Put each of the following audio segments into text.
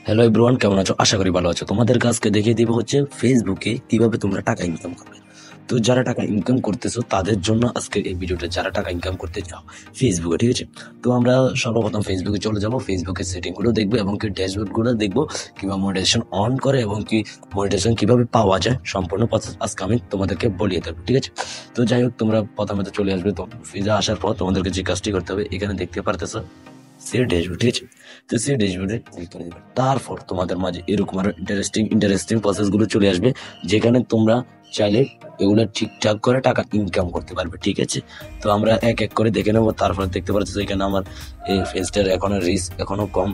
Hello everyone, কেমন আছো? আশা করি ভালো আছো। তোমাদেরকে আজকে দেখিয়ে দিব হচ্ছে ফেসবুকে কিভাবে তোমরা টাকা ইনকাম করবে। তো যারা টাকা ইনকাম করতেছো তাদের জন্য আজকে এই ভিডিওটা, যারা টাকা ইনকাম করতে চাও ফেসবুকে, ঠিক আছে? তো আমরা সর্বপ্রথম ফেসবুকে চলে যাব, ফেসবুকের সেটিং গুলো দেখবো এবং কি ড্যাশবোর্ড গুলো দেখবো, কিংবা মনিটাইজেশন অন করে এবং কি মনিটাইজেশন কিভাবে পাওয়া যায় সম্পূর্ণ প্রসেস আজকে আমি তোমাদেরকে বলিয়ে দেবো, ঠিক আছে? তো যাই হোক, তোমরা প্রথমে চলে আসবে। তো ফিজা আসার পর তোমাদেরকে যে কাজটি করতে হবে, এখানে দেখতে পারতেছো সে ড্যাশবোর্ড, ঠিক আছে? তো সেই ড্যাশবোর্ডে ক্লিক করে দেবে। তারপর তোমাদের মাঝে এরকম আরো ইন্টারেস্টিং প্রসেস গুলো চলে আসবে, যেখানে তোমরা চাইলে এগুলো ঠিকঠাক করে টাকা ইনকাম করতে পারবে, ঠিক আছে? তো আমরা এক এক করে দেখে নেবো। তারপর দেখতে পাচ্ছ এখানে আমার এই ফেসটার এখনো রিস্ক এখনো কম।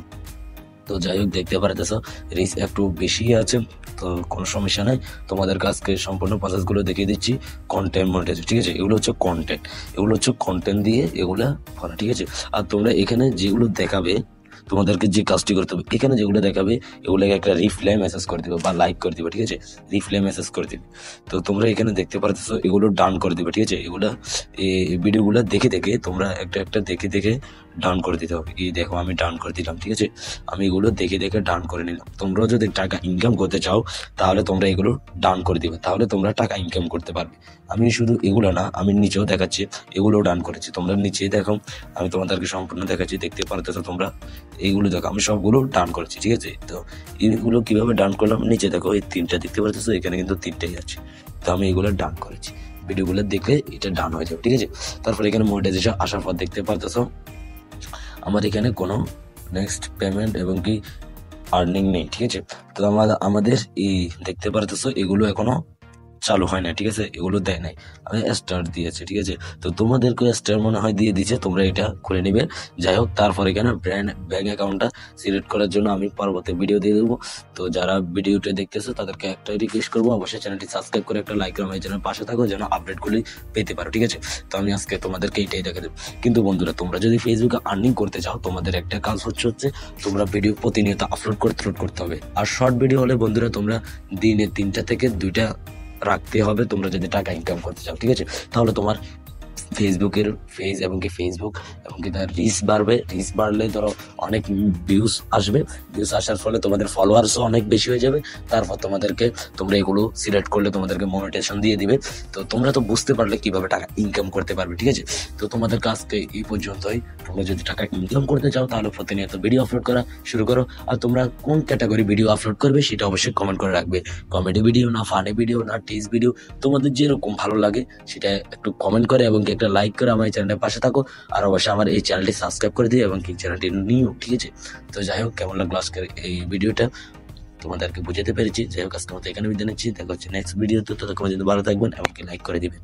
তো যাই হোক, দেখতে পারতেছো রিস্ক একটু বেশি আছে। তো কোনো সমস্যা নাই, তোমাদের কাছকে সম্পূর্ণ প্রসেস গুলো দেখিয়ে দিচ্ছি। কন্টেন্ট মনিটাইজেশন, ঠিক আছে? এগুলো হচ্ছে কন্টেন্ট, এগুলো হচ্ছে কন্টেন্ট দিয়ে এগুলা করা, ঠিক আছে? আর তোমরা এখানে যেগুলো দেখাবে, তোমাদেরকে যে কাজটি করতে হবে, এখানে যেগুলো দেখাবে এগুলোকে একটা রিপ্লাই মেসেজ করে দিবে বা লাইক করে দিবে, ঠিক আছে? রিপ্লাই মেসেজ করে দিবে। তো তোমরা এখানে দেখতে পারতেছো এগুলো ডান করে দিবে, ঠিক আছে? এগুলা এই ভিডিওগুলো দেখে দেখে তোমরা একটা একটা দেখে দেখে ডান করে দিতে হবে। এই দেখো, আমি ডান করে দিলাম, ঠিক আছে? আমি এগুলো দেখে দেখে ডান করে নিলাম। তোমরাও যদি টাকা ইনকাম করতে চাও তাহলে তোমরা এগুলো ডান করে দিবে, তাহলে তোমরা টাকা ইনকাম করতে পারবে। আমি শুধু এগুলো না, আমি নিচেও দেখাচ্ছি, এগুলো ডান করেছি। তোমরা নিচে দেখো, আমি তোমাদেরকে সম্পূর্ণ দেখাচ্ছি, দেখতে পারতেছো তোমরা। এইগুলো দেখো, আমি সবগুলো ডান করেছি, ঠিক আছে? তো এইগুলো কিভাবে ডান করলাম, নিচে দেখো এই তিনটা দেখতে পারতেছো, এখানে কিন্তু তিনটাই আছে। তো আমি এগুলো ডান করেছি। ভিডিওগুলো দেখলে এটা ডান হয়ে যাবে, ঠিক আছে? তারপর এখানে মনিটাইজেশন আসার পর দেখতে পারতেছো আমার এখানে কোনো নেক্সট পেমেন্ট এবং কি আর্নিং নেই, ঠিক আছে? তো আমাদের এই দেখতে পারতেছো এগুলো এখনো চালু হয় না, ঠিক আছে? এগুলো দেয় নাই, আমি স্টার দিয়েছে, ঠিক আছে? তো তোমাদেরকে স্টার মনে হয় দিয়ে দিচ্ছে, তোমরা এটা করে নিবে। যাই হোক, তারপর এখানে ব্যাংক অ্যাকাউন্টটা সিলেক্ট করার জন্য আমি পরবর্তী ভিডিও দিয়ে দেবো। তো যারা ভিডিওটা দেখতেছো তাদেরকে একটাই রিকোয়েস্ট করবো, অবশ্যই চ্যানেলটি সাবস্ক্রাইব করে একটা লাইক করে আমার চ্যানেল পাশে থাকো, যেন আপডেটগুলি পেতে পারো, ঠিক আছে? তো আমি আজকে তোমাদেরকে এইটাই দেখে দেবো। কিন্তু বন্ধুরা, তোমরা যদি ফেসবুকে আর্নিং করতে চাও, তোমাদের একটা কাজ হচ্ছে তোমরা ভিডিও প্রতিনিয়ত আপলোড করতে হবে। আর শর্ট ভিডিও হলে বন্ধুরা, তোমরা দিনে 3টা থেকে 2টা রাখতে হবে, তোমরা যদি টাকা ইনকাম করতে চাও, ঠিক আছে? তাহলে তোমার ফেসবুকের এবং কি ফেসবুক এবং কি তার রিচ বাড়বে। রিচ বাড়লে ধরো অনেক ভিউজ আসবে, ভিউজ আসার ফলে তোমাদের ফলোয়ার্সও অনেক বেশি হয়ে যাবে। তারপর তোমরা এগুলো সিলেক্ট করলে তোমাদেরকে মনিটাইজেশন দিয়ে দিবে। তো তোমরা তো বুঝতে পারলে কিভাবে টাকা ইনকাম করতে পারবে, ঠিক আছে? তো তোমাদের কাজকে এই পর্যন্তই। তোমরা যদি টাকা ইনকাম করতে চাও তাহলে প্রতিনিয়ত ভিডিও আপলোড করা শুরু করো। আর তোমরা কোন ক্যাটাগরি ভিডিও আপলোড করবে সেটা অবশ্যই কমেন্ট করে রাখবে। কমেডি ভিডিও না, ফানি ভিডিও না, টিজ ভিডিও, তোমাদের যেরকম ভালো লাগে সেটা একটু কমেন্ট করে এবং একটা লাইক করে আমার এই চ্যানেলের পাশে থাকো। আর অবশ্যই আমার এই চ্যানেলটি সাবস্ক্রাইব করে দিও এবং কি চ্যানেলটি নিও, ঠিক আছে? তো যাই হোক, কেমন লাগলো আজকের এই ভিডিওটা তোমাদেরকে বুঝাতে পেরেছি। যাই হোক, আজকের মতো এখানে বিদায় নিচ্ছি। দেখা হচ্ছে নেক্সট ভিডিওতে। ততক্ষণ পর্যন্ত ভালো থাকবেন এবং কি লাইক করে দিবেন।